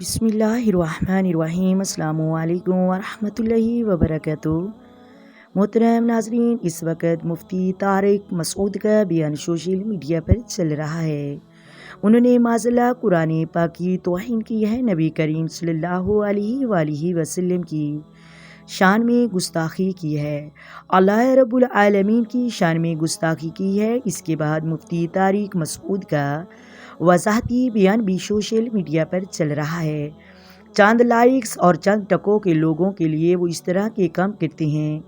بسم اللہ الرحمن الرحیم۔ السلام علیکم ورحمۃ اللہ وبرکاتہ۔ محترم ناظرین، اس وقت مفتی طارق مسعود کا بیان سوشل میڈیا پر چل رہا ہے۔ انہوں نے معاذاللہ قرآن پاک کی توہین کی ہے، نبی کریم صلی اللہ علیہ وآلہ وسلم کی شان میں گستاخی کی ہے، اللہ رب العالمین کی شان میں گستاخی کی ہے۔ اس کے بعد مفتی طارق مسعود کا وضاحتی بیان بھی سوشل میڈیا پر چل رہا ہے۔ چند لائکس اور چند ٹکوں کے لوگوں کے لیے وہ اس طرح کے کام کرتے ہیں،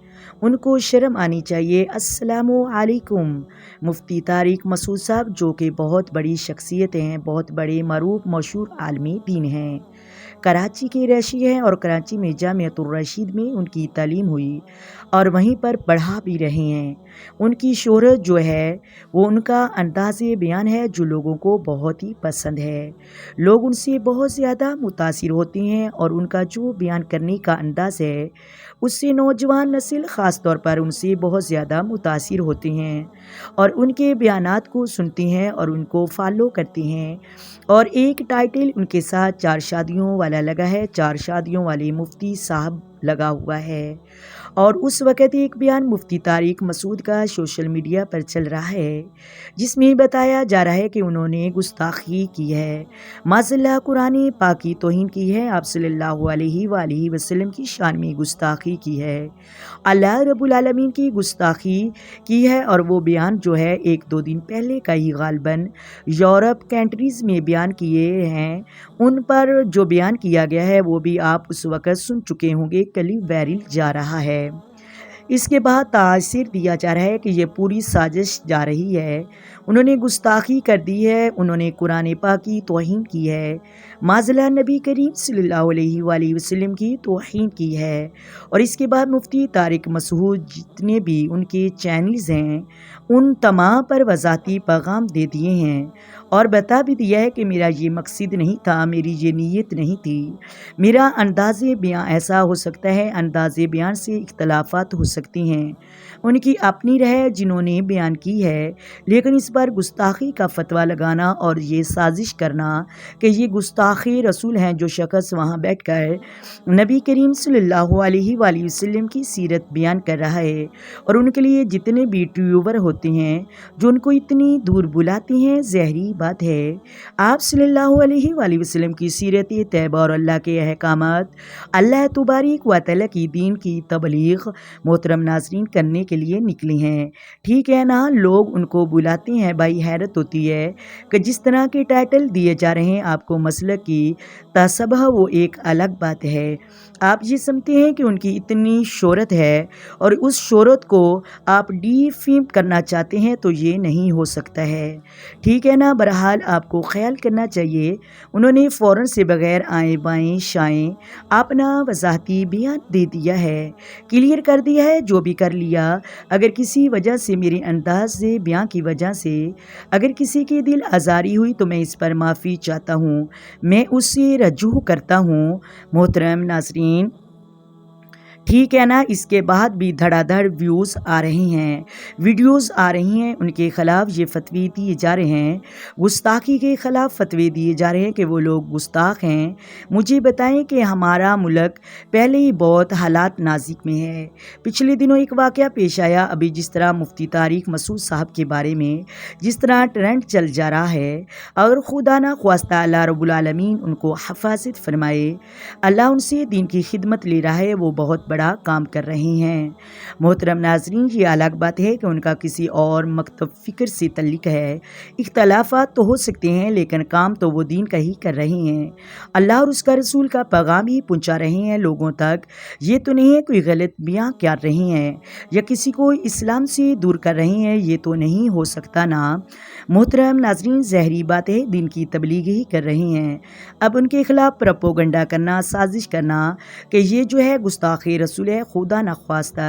ان کو شرم آنی چاہیے۔ السلام علیکم۔ مفتی طارق مسعود صاحب جو کہ بہت بڑی شخصیت ہیں، بہت بڑے معروف مشہور عالم دین ہیں، کراچی کے رہائشی ہیں اور کراچی میں جامعۃ الرشید میں ان کی تعلیم ہوئی اور وہیں پر پڑھا بھی رہے ہیں۔ ان کی شہرت جو ہے وہ ان کا انداز بیان ہے جو لوگوں کو بہت ہی پسند ہے، لوگ ان سے بہت زیادہ متاثر ہوتے ہیں اور ان کا جو بیان کرنے کا انداز ہے اس سے نوجوان نسل خاص طور پر ان سے بہت زیادہ متاثر ہوتے ہیں اور ان کے بیانات کو سنتے ہیں اور ان کو فالو کرتے ہیں۔ اور ایک ٹائٹل ان کے ساتھ 4 شادیوں والا لگا ہے، 4 شادیوں والے مفتی صاحب لگا ہوا ہے۔ اور اس وقت ایک بیان مفتی طارق مسعود کا سوشل میڈیا پر چل رہا ہے جس میں بتایا جا رہا ہے کہ انہوں نے گستاخی کی ہے، معاذاللہ قرآن پاک کی توہین کی ہے، آپ صلی اللہ علیہ وآلہ وسلم کی شان میں گستاخی کی ہے، اللہ رب العالمین کی گستاخی کی ہے۔ اور وہ بیان جو ہے 1-2 دن پہلے کا ہی غالباً یورپ کنٹریز میں بیان کیے ہیں، ان پر جو بیان کیا گیا ہے وہ بھی آپ اس وقت سن چکے ہوں گے، کلپ وائرل جا رہا ہے۔ اس کے بعد تاثر دیا جا رہا ہے کہ یہ پوری سازش جا رہی ہے، انہوں نے گستاخی کر دی ہے، انہوں نے قرآن پاک کی توہین کی ہے، معاذاللہ نبی کریم صلی اللہ علیہ وآلہ وسلم کی توہین کی ہے۔ اور اس کے بعد مفتی طارق مسعود جتنے بھی ان کے چینلز ہیں ان تمام پر وضاحتی پیغام دے دیے ہیں اور بتا بھی دیا ہے کہ میرا یہ مقصد نہیں تھا، میری یہ نیت نہیں تھی، میرا انداز بیان ایسا ہو سکتا ہے، انداز بیان سے اختلافات ہو سکتی ہیں، ان کی اپنی رائے جنہوں نے بیان کی ہے، لیکن اس پر گستاخی کا فتویٰ لگانا اور یہ سازش کرنا کہ یہ گستاخی رسول ہیں، جو شخص وہاں بیٹھ کر نبی کریم صلی اللہ علیہ وآلہ وسلم کی سیرت بیان کر رہا ہے اور ان کے لیے جتنے بھی ٹیوبر ہوتے ہیں جو ان کو اتنی دور بلاتے ہیں، زہری بات ہے۔ آپ صلی اللہ علیہ وآلہ وسلم کی سیرت طیبہ اور اللہ کے احکامات، اللہ تبارک و تعالیٰ کی دین کی تبلیغ محترم ناظرین کرنے کے لیے نکلے ہیں، ٹھیک ہے نا؟ لوگ ان کو بلاتے ہیں، بھائی حیرت ہوتی ہے کہ جس طرح کے ٹائٹل دیے جا رہے ہیں آپ کو مسلک کی تشبہ، وہ ایک الگ بات ہے۔ آپ یہ سمجھتے ہیں کہ ان کی اتنی شہرت ہے اور اس شہرت کو آپ ڈی فیم کرنا چاہتے ہیں تو یہ نہیں ہو سکتا ہے، ٹھیک ہے نا؟ بہرحال آپ کو خیال کرنا چاہیے، انہوں نے فوراً سے بغیر آئیں بائیں شائیں اپنا وضاحتی بیان دے دیا ہے، کلیئر کر دیا ہے جو بھی کر لیا۔ اگر کسی وجہ سے میرے انداز سے بیان کی وجہ سے اگر کسی کی دل آزاری ہوئی تو میں اس پر معافی چاہتا ہوں، میں اس سے رجوع کرتا ہوں محترم ناظرین، ٹھیک ہے نا؟ اس کے بعد بھی دھڑا دھڑ ویوز آ رہے ہیں، ویڈیوز آ رہی ہیں، ان کے خلاف یہ فتوی دیے جا رہے ہیں، گستاخی کے خلاف فتوی دیے جا رہے ہیں کہ وہ لوگ گستاخ ہیں۔ مجھے بتائیں کہ ہمارا ملک پہلے ہی بہت حالات نازک میں ہے۔ پچھلے دنوں ایک واقعہ پیش آیا، ابھی جس طرح مفتی طارق مسعود صاحب کے بارے میں جس طرح ٹرینڈ چل جا رہا ہے، اگر خدا نہ خواستہ اللہ رب العالمین ان کو حفاظت فرمائے، اللہ ان سے دین کی خدمت لے رہا ہے، وہ بہت بڑا کام کر رہے ہیں۔ محترم ناظرین، یہ الگ بات ہے کہ ان کا کسی اور مکتب فکر سے تعلق ہے، اختلافات تو ہو سکتے ہیں لیکن کام تو وہ دین کا ہی کر رہے ہیں، اللہ اور اس کا رسول کا پیغام ہی پہنچا رہے ہیں لوگوں تک۔ یہ تو نہیں ہے کوئی غلط بیان کر رہے ہیں یا کسی کو اسلام سے دور کر رہے ہیں، یہ تو نہیں ہو سکتا نا محترم ناظرین، ظاہری بات ہے دین کی تبلیغ ہی کر رہے ہیں۔ اب ان کے خلاف پروپیگنڈا کرنا، سازش کرنا کہ یہ جو ہے گستاخ رسول ہے، خدا نخواستہ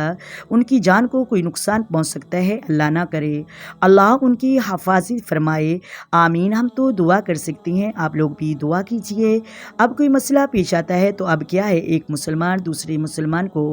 ان کی جان کو کوئی نقصان پہنچ سکتا ہے، اللہ نہ کرے، اللہ ان کی حفاظت فرمائے، آمین۔ ہم تو دعا کر سکتے ہیں، آپ لوگ بھی دعا کیجئے۔ اب کوئی مسئلہ پیش آتا ہے تو اب کیا ہے، ایک مسلمان دوسرے مسلمان کو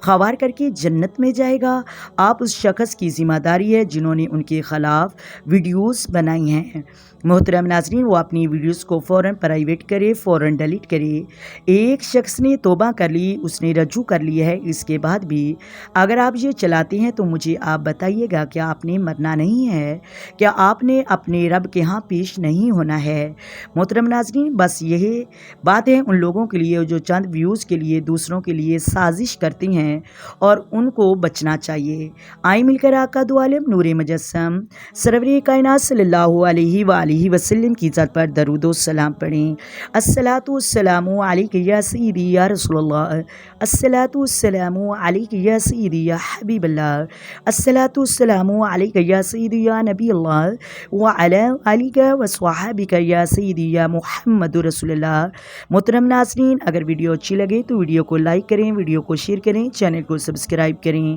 خوار کر کے جنت میں جائے گا؟ آپ اس شخص کی ذمہ داری ہے جنہوں نے ان کے خلاف ویڈیوز بنائی ہیں، محترم ناظرین، وہ اپنی ویڈیوز کو فوراً پرائیویٹ کرے، فوراً ڈیلیٹ کرے۔ ایک شخص نے توبہ کر لی، اس نے رجوع کر لی ہے، اس کے بعد بھی اگر آپ یہ چلاتے ہیں تو مجھے آپ بتائیے گا، کیا آپ نے مرنا نہیں ہے؟ کیا آپ نے اپنے رب کے ہاں پیش نہیں ہونا ہے؟ محترم ناظرین، بس یہی بات ہے ان لوگوں کے لیے جو چند ویوز کے لیے دوسروں کے لیے سازش کرتے ہیں، اور ان کو بچنا چاہیے۔ آئیں مل کر آقا دو عالم نور مجسم سرور کائنات صلی اللہ علیہ وآلہ وسلم کی ذات پر درود و سلام پڑھیں۔ الصلاۃ والسلام علیک یا سیدی یا رسول اللہ، الصلاۃ والسلام علیک یا سیدی یا حبیب اللہ، الصلاۃ والسلام علیک یا سیدی یا نبی اللہ وعلی آلک وصحابک یا سیدی یا محمد رسول اللہ۔ محترم ناظرین، اگر ویڈیو اچھی لگے تو ویڈیو کو لائک کریں، ویڈیو کو شیئر کریں، چینل کو سبسکرائب کریں۔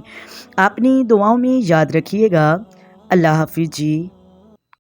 اپنی دعاؤں میں یاد رکھیے گا۔ اللہ حافظ جی۔